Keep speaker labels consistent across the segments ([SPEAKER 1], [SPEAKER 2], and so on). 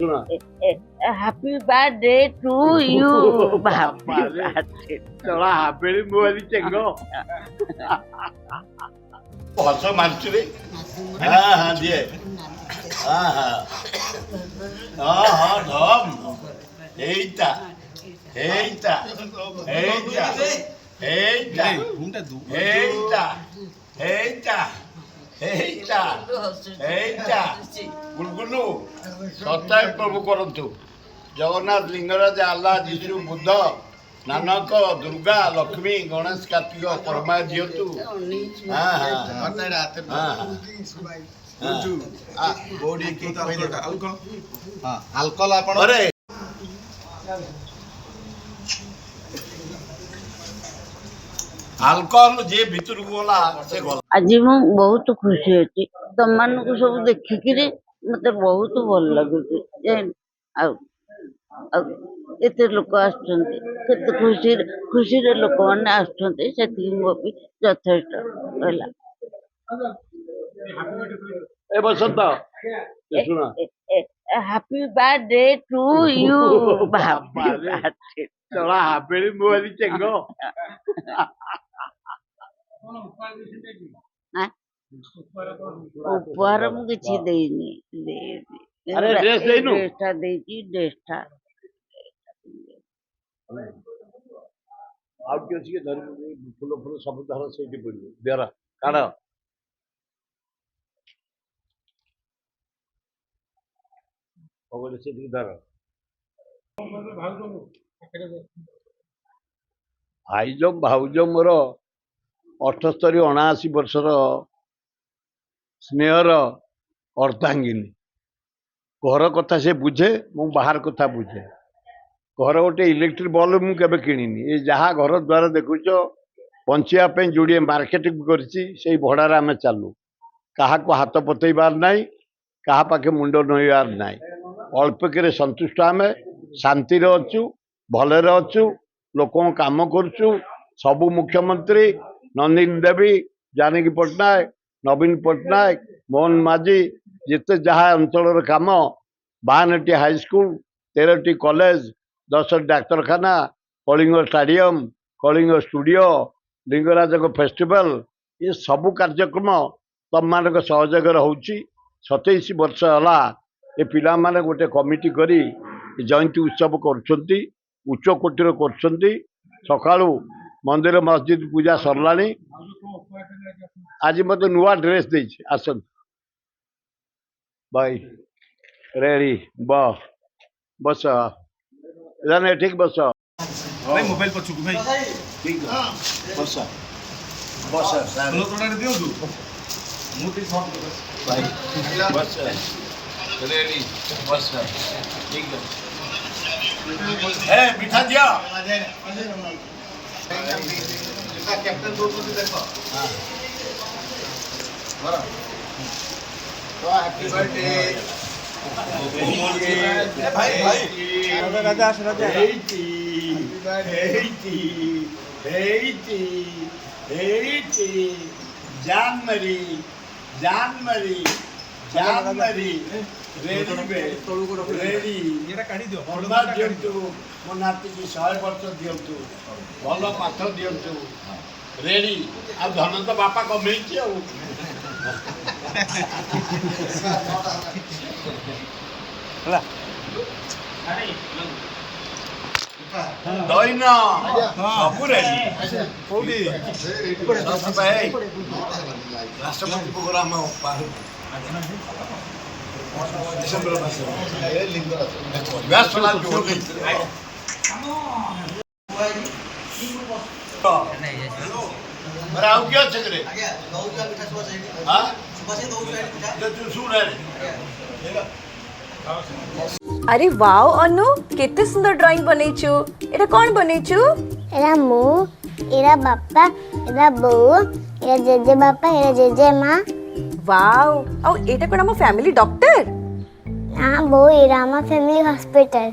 [SPEAKER 1] सुना
[SPEAKER 2] happy birthday to you happy birthday
[SPEAKER 1] चला हापेरी मुवारी चेंगो हस मारछु रे हां हां दिए हां हां हां हां धम एइता एइता एइता एइता एइता एइता एइता एइता गुलगुलू सताय प्रभु करंतु जगन्नाथ लिंगराज आल्ला जीशु बुद्ध नानक दुर्गा लक्ष्मी गणेश कार्तिक परमा दियतु हाँ
[SPEAKER 3] अल्कोहल आपण
[SPEAKER 1] अरे अल्कोहल जे भितर गला से गला
[SPEAKER 2] आज मु बहुत खुशी अछि तुम मान को सब देखिकिरी मते बहुत भल लगुଛି एते लोक आछन्ते केते खुशी रे लोक माने आछन्ते सेति मो भी यथेष्ट होला
[SPEAKER 1] ए बसंत ए सुना
[SPEAKER 2] happy birthday to you happy birthday
[SPEAKER 1] चला हापेरी मुवारी चेंगो
[SPEAKER 2] उपहार मु किछि देइनी
[SPEAKER 1] अरे ड्रेस देइनु
[SPEAKER 2] ड्रेसटा देइची ड्रेसटा
[SPEAKER 1] आउ के अछि के धर फूल फूल सब धर सेठी पड़ियो देरा काढ ओगले सेठी धर भाउज मोर 78 79 वर्षर स्नेहर अर्धांगिनी घर कथा से बुझे मु बाहर कथा बुझे घर गोटे इलेक्ट्रिक बल्ब मु केबे किनिनी ए जहाँ घर द्वार देखुच बंचिया जोड़े मार्केटिंग करछि से भड़ार आम चालू क्या हाथ पतईबार नाई क्या पाखे मुंड नईबार नाई अल्पके संतुष्ट आम शांति अच्छु भलरे अच्छु लोक काम करुचु सबु मुख्यमंत्री नंदिनी देवी जानकी पट्टनायक नवीन पट्टनायक मोहन माझी जिते जहाँ अंचल कम 52टी हाईस्कल 13टी कॉलेज 10 डाक्तरखाना Kalinga stadium Kalinga studio Lingaraj festival ये सबू कार्यक्रम तुम मान सहयोग होची 27 वर्ष है ये पिला माने गोटे कमिटी करी जयंती उत्सव कर उच्च कोटिर कर सकाळू मंदिर मस्जिद पूजा सरलानी आज मत नुआ ड्रेस दे आसन भाई रेडी बस जाने ठीक बस
[SPEAKER 3] भाई मोबाइल पर चुक भाई
[SPEAKER 1] ठीक बस बस
[SPEAKER 3] हेलो तोड़ा दियो दू मुटी सब
[SPEAKER 1] भाई बस रेडी बस ठीक है मीठा दिया
[SPEAKER 3] कैप्टन बोल को देखो हां बरा तो हैप्पी बर्थडे भाई भाई राजा राजा
[SPEAKER 1] जान मरी रेडी
[SPEAKER 3] एटा काढी दियो
[SPEAKER 1] फर्मा दियंतु मो नाती की 100 वर्ष दियंतु भल पाठ दियंतु रेडी आ धन तो बापा कमेइछि आ
[SPEAKER 3] हला
[SPEAKER 1] दैना सब रेडी
[SPEAKER 3] कोडी
[SPEAKER 1] सब भाई राष्ट्रपति प्रोग्राम पार डिसेंबर मास ए लिंगराज व्यास चला जो अरे आउ क्या छकरे
[SPEAKER 4] आगे दौड़ का मिठा सुबह से
[SPEAKER 1] हां
[SPEAKER 4] सुबह से दौड़ का मिठा
[SPEAKER 1] ये तू सुन रे
[SPEAKER 5] अरे वाओ अनु केते सुंदर ड्राइंग बनैछु एटा कोन बनैछु
[SPEAKER 6] एरा मु एरा बापा एरा बो एरा जेजे बापा एरा जेजे माँ
[SPEAKER 5] वाओ औ एटा कोन हम फैमिली डॉक्टर
[SPEAKER 6] हाँ बो एरा हम फैमिली हॉस्पिटल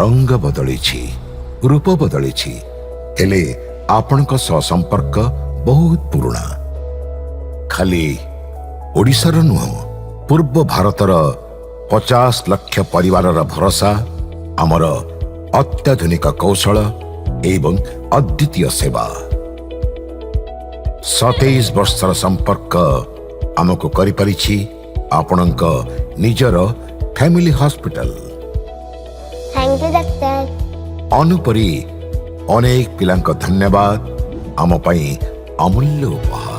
[SPEAKER 7] रंग बदलिछि रूप बदलिछि हेले आपणक संपर्क बहुत पुराना खाली ओडिशार नुह पूर्व भारतर 50 ଲକ୍ଷ ପରିବାରର ଭରସା ଆମର ଅତ୍ୟାଧୁନିକ କୌଶଳ ଏବଂ ଅଦ୍ୱିତୀୟ ସେବା। 27 ବର୍ଷର ସମ୍ପର୍କ ଆମକୁ କରିପାରିଛି ଆପଣଙ୍କ ନିଜର family hospital.
[SPEAKER 6] Thank you doctor.
[SPEAKER 7] ଅନୁପରି ଅନେକ ପିଲାଙ୍କ ଧନ୍ୟବାଦ ଆମ ପାଇଁ ଅମୂଲ୍ୟ ଉପହାର।